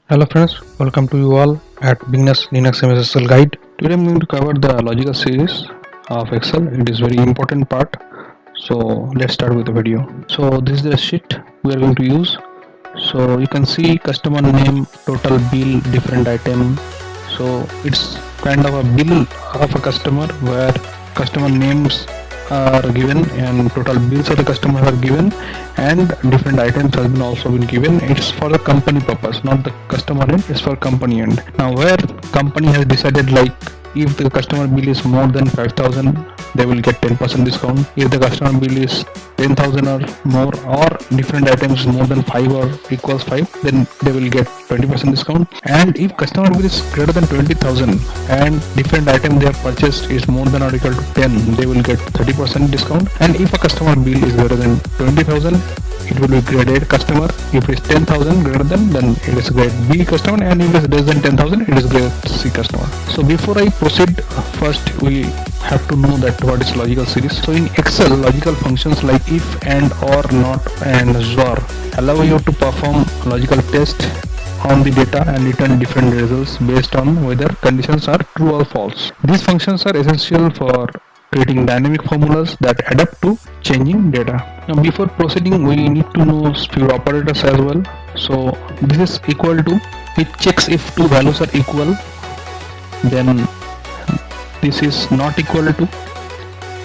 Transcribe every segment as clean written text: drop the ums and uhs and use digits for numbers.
Hello friends, welcome to you all at Beginners Linux MSSL Guide. Today I'm going to cover the logical series of Excel. It is very important part. So let's start with the video. So this is the sheet we are going to use. So you can see customer name, total bill, different item. So it's kind of a bill of a customer where customer names are given and total bills of the customer are given and different items has been also been given. It's for the company purpose, not the customer end, it's for company end. Now where company has decided like if the customer bill is more than 5,000 they will get 10% discount. If the customer bill is 10,000 or more or different items more than 5 or equals 5 then they will get 20% discount. And if customer bill is greater than 20,000 and different item they have purchased is more than or equal to 10 they will get 30% discount. And if a customer bill is greater than 20,000 it will be graded customer. If it is 10,000 greater than, then it is grade B customer, and if it is less than 10,000 it is grade C customer. So before I proceed, first we have to know that what is logical series. So in Excel, logical functions like if, and, or, not, and XOR allow you to perform logical test on the data and return different results based on whether conditions are true or false. These functions are essential for creating dynamic formulas that adapt to changing data. Now before proceeding we need to know few operators as well. So this is equal to, it checks if two values are equal, then this is not equal to,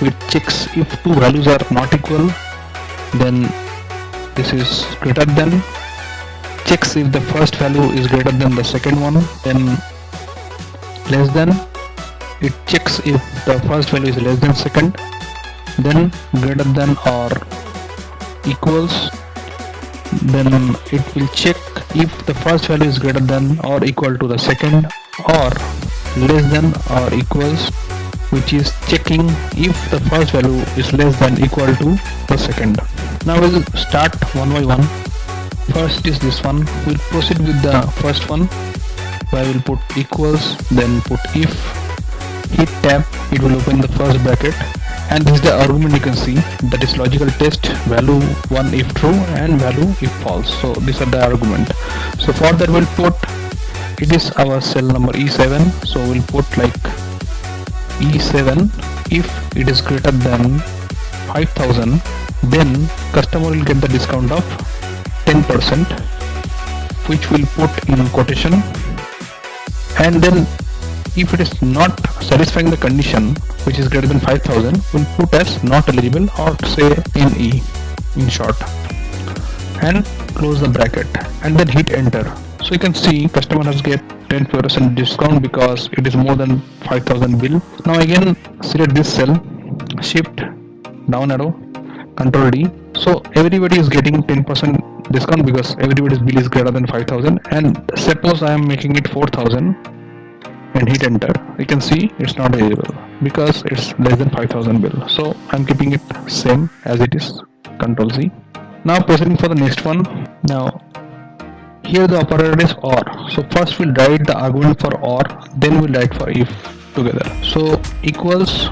it checks if two values are not equal, then this is greater than, checks if the first value is greater than the second one, then less than, it checks if the first value is less than second, then greater than or equals, then it will check if the first value is greater than or equal to the second, or less than or equals, which is checking if the first value is less than equal to the second. Now we'll start one by one. First is this one. We'll proceed with the first one where we'll put equals, then put if, hit tab, it will open the first bracket, and this is the argument you can see, that is logical test, value 1 if true and value if false. So these are the argument. So for that we'll put, it is our cell number E7, so we'll put like E7 if it is greater than 5,000 then customer will get the discount of 10%, which we'll put in quotation. And then if it is not satisfying the condition which is greater than 5,000 we'll put as not eligible or say NE in short, and close the bracket and then hit enter. So you can see customer has get 10% discount because it is more than 5,000 bill. Now again select this cell, shift down arrow, control D. So everybody is getting 10% discount because everybody's bill is greater than 5,000, and suppose I am making it 4,000 and hit enter, you can see it's not eligible because it's less than 5,000 bill. So I'm keeping it same as it is, control C. Now proceeding for the next one. Now here the operator is OR. So first we'll write the argument for OR, then we'll write for if together. So equals,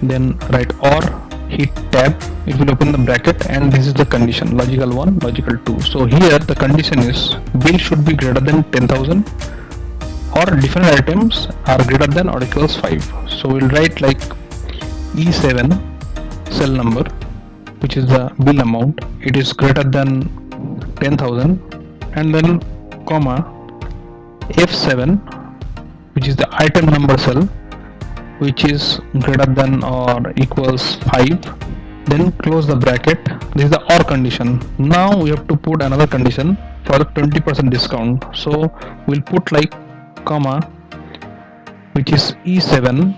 then write OR, hit tab, it will open the bracket, and this is the condition, logical 1, logical 2. So here the condition is bill should be greater than 10,000 or different items are greater than or equals 5. So we'll write like E7 cell number, which is the bill amount, it is greater than 10,000, and then comma F7, which is the item number cell, which is greater than or equals 5, then close the bracket. This is the OR condition. Now we have to put another condition for the 20% discount. So we'll put like comma, which is E7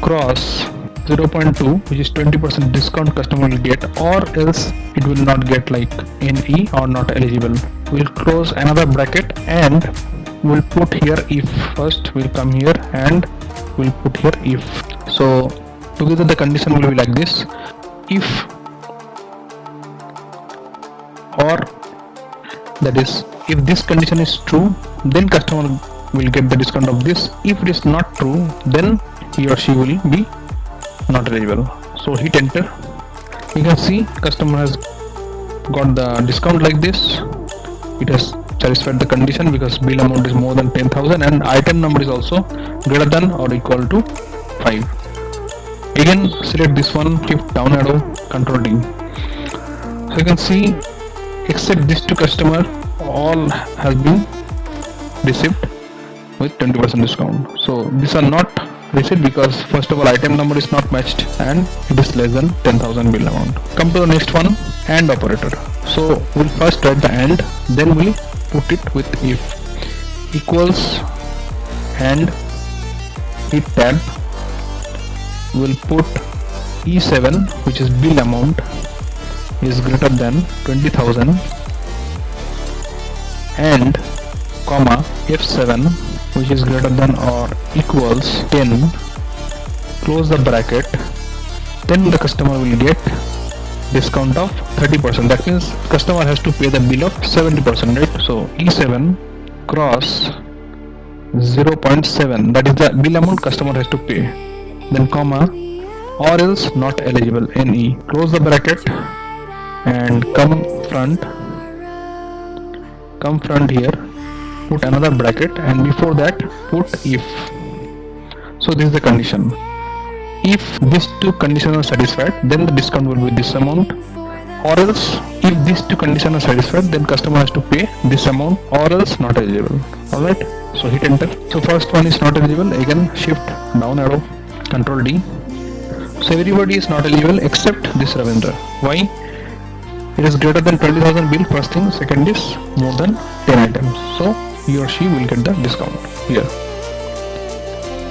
cross 0.2, which is 20% discount customer will get, or else it will not get like NE or not eligible. We'll close another bracket and we'll put here if. First we'll come here and we'll put here if. So together the condition will be like this: if, or, that is if this condition is true then customer will get the discount of this. If it is not true then he or she will be not eligible. So hit enter. You can see customer has got the discount like this. it has satisfied the condition because bill amount is more than 10,000 and item number is also greater than or equal to 5. Again select this one, shift down arrow, control D. So you can see except these two customer all has been received with 20% discount. So these are not received because first of all item number is not matched and it is less than 10,000 bill amount. Come to the next one, AND operator. So we'll first write the AND, then we'll put it with if equals and hit tab. We'll put E7 which is bill amount is greater than 20,000 and comma F7 which is greater than or equals 10, close the bracket, then the customer will get discount of 30%. That means customer has to pay the bill of 70%, right? So E7 cross 0.7, that is the bill amount customer has to pay, then comma or else not eligible, NE, close the bracket and come front here, put another bracket and before that put if. So this is the condition. If these two conditions are satisfied, then the discount will be this amount, or else if these two conditions are satisfied, then customer has to pay this amount or else not eligible. Alright, so hit enter. So first one is not eligible, again shift down arrow, control D. So everybody is not eligible except this Ravindra. Why? It is greater than 20,000 bill, first thing. Second is more than 10 items, so he or she will get the discount here.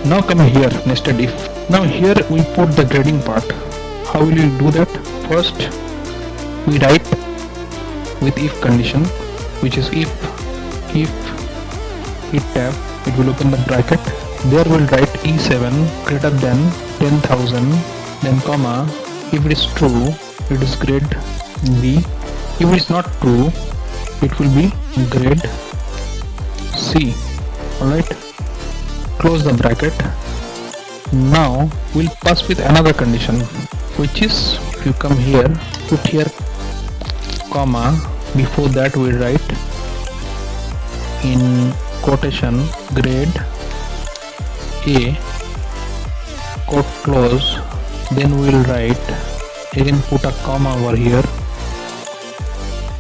Now come here, nested if. Now here we put the grading part. How will you do that? First we write with if condition, which is if hit tab, it will open the bracket, there will write E7 greater than 10,000, then comma, if it is true it is grade B, if it is not true it will be grade C. Alright, close the bracket. Now we'll pass with another condition, which is if you come here, put here comma, before that we write in quotation grade A, quote close, then we'll write, again put a comma over here,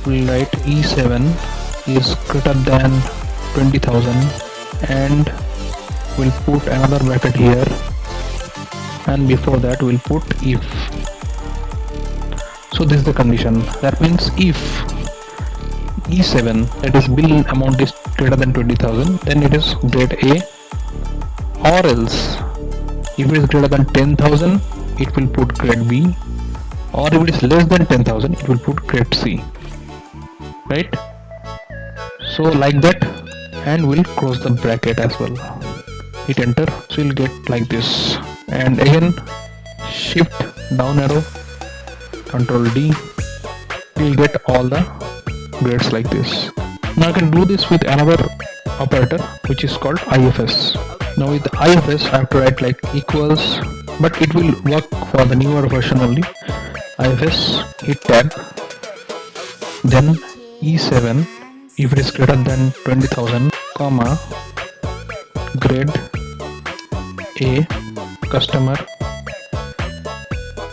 we'll write E7 is greater than 20,000 and we'll put another bracket here and before that we'll put if. So this is the condition. That means if E7, that is bill amount, is greater than 20,000, then it is grade A, or else if it is greater than 10,000 it will put grade B, or if it is less than 10,000 it will put grade C, right? So like that, and we'll close the bracket as well, hit enter. So you'll get like this, and again shift down arrow, control D, you'll get all the grades like this. Now I can do this with another operator which is called IFS. Now with IFS I have to write like equals, but it will work for the newer version only. IFS, hit tab, then E7 if it is greater than 20,000, comma grade A, customer,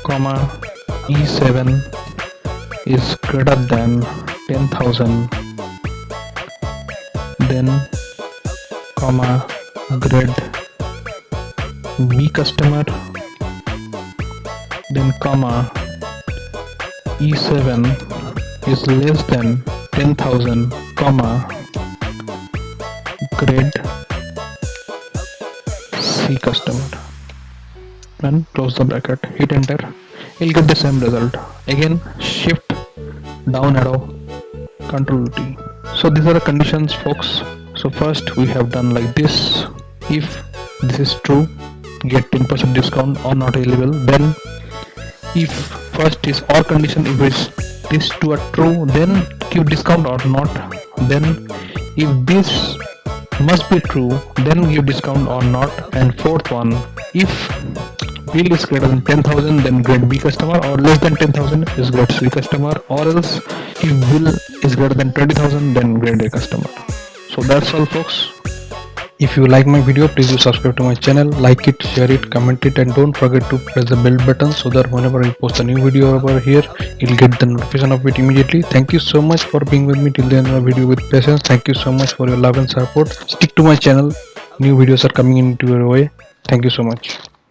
comma E7 is greater than 10,000, then comma grade B customer, then comma E7 is less than 10,000, comma grade C customer, and close the bracket, hit enter. You'll get the same result. Again shift down arrow, control T. So these are the conditions, folks. So first we have done like this: if this is true, get 10% discount or not eligible. Then if first is or condition, if these two are true, then give discount or not. Then if this must be true, then give discount or not. And fourth one, if bill is greater than 10,000, then grade B customer, or less than 10,000 is grade C customer, or else if bill is greater than 20,000, then grade A customer. So that's all, folks. If you like my video, please do subscribe to my channel, like it, share it, comment it, and don't forget to press the bell button so that whenever I post a new video over here, you'll get the notification of it immediately. Thank you so much for being with me till the end of the video with patience. Thank you so much for your love and support. Stick to my channel. New videos are coming into your way. Thank you so much.